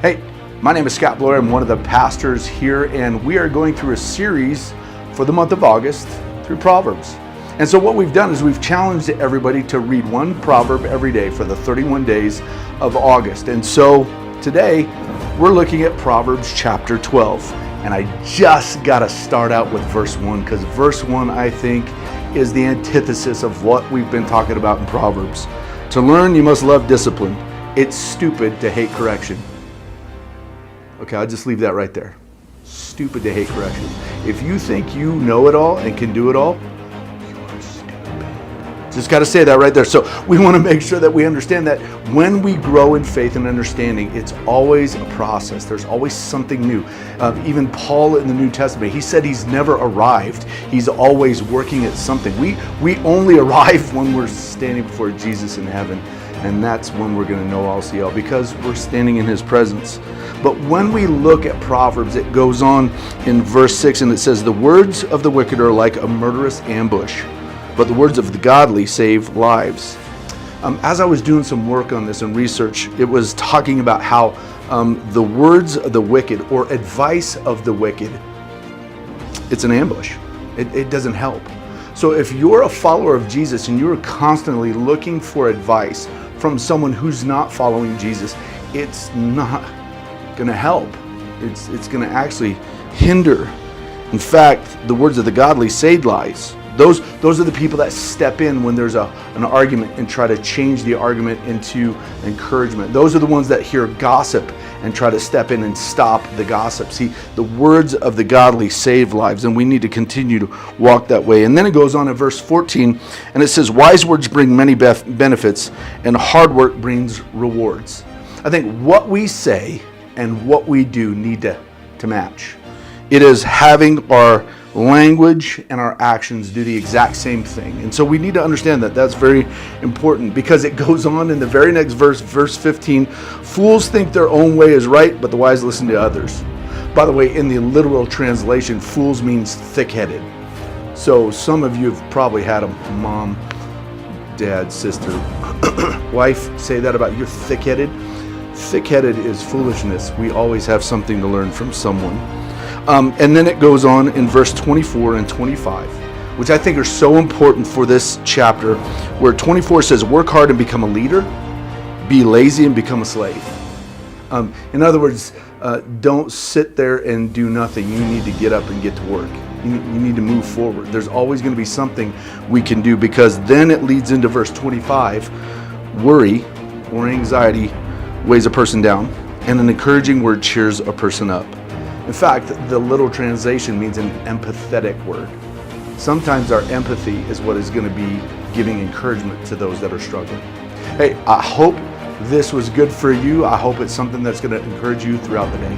Hey, my name is Scott Bloyer. I'm one of the pastors here, and we are going through a series for the month of August through Proverbs. And so what we've done is we've challenged everybody to read one proverb every day for the 31 days of August. And so today we're looking at Proverbs chapter 12. And I just got to start out with verse 1 because verse 1, I think, is the antithesis of what we've been talking about in Proverbs. To learn, you must love discipline. It's stupid to hate correction. Okay, I'll just leave that right there. Stupid to hate correction. If you think you know it all and can do it all, you are stupid. Just got to say that right there. So we want to make sure that we understand that when we grow in faith and understanding, it's always a process. There's always something new. Even Paul in the New Testament, he said he's never arrived. He's always working at something. We only arrive when we're standing before Jesus in heaven. And that's when we're going to know all see all because we're standing in his presence. But when we look at Proverbs, it goes on in verse 6 and it says, the words of the wicked are like a murderous ambush, but the words of the godly save lives. As I was doing some work on this and research, it was talking about how the words of the wicked or advice of the wicked, it's an ambush. It doesn't help. So if you're a follower of Jesus and you're constantly looking for advice from someone who's not following Jesus, it's not going to help. It's going to actually hinder. In fact, the words of the godly save lives. Those are the people that step in when there's an argument and try to change the argument into encouragement. Those are the ones that hear gossip and try to step in and stop the gossip. See, the words of the godly save lives, and we need to continue to walk that way. And then it goes on in verse 14, and it says, wise words bring many benefits, and hard work brings rewards. I think what we say and what we do need to match. It is having our language and our actions do the exact same thing. And so we need to understand that that's very important because it goes on in the very next verse, verse 15, fools think their own way is right, but the wise listen to others. By the way, in the literal translation, fools means thick-headed. So some of you have probably had a mom, dad, sister, wife say that about you're thick-headed. Thick-headed is foolishness. We always have something to learn from someone. And then it goes on in verse 24 and 25, which I think are so important for this chapter, where 24 says, work hard and become a leader, be lazy and become a slave. In other words, don't sit there and do nothing. You need to get up and get to work. You need to move forward. There's always going to be something we can do, because then it leads into verse 25. Worry or anxiety weighs a person down, and an encouraging word cheers a person up. In fact, the literal translation means an empathetic word. Sometimes our empathy is what is going to be giving encouragement to those that are struggling. Hey, I hope this was good for you. I hope it's something that's going to encourage you throughout the day.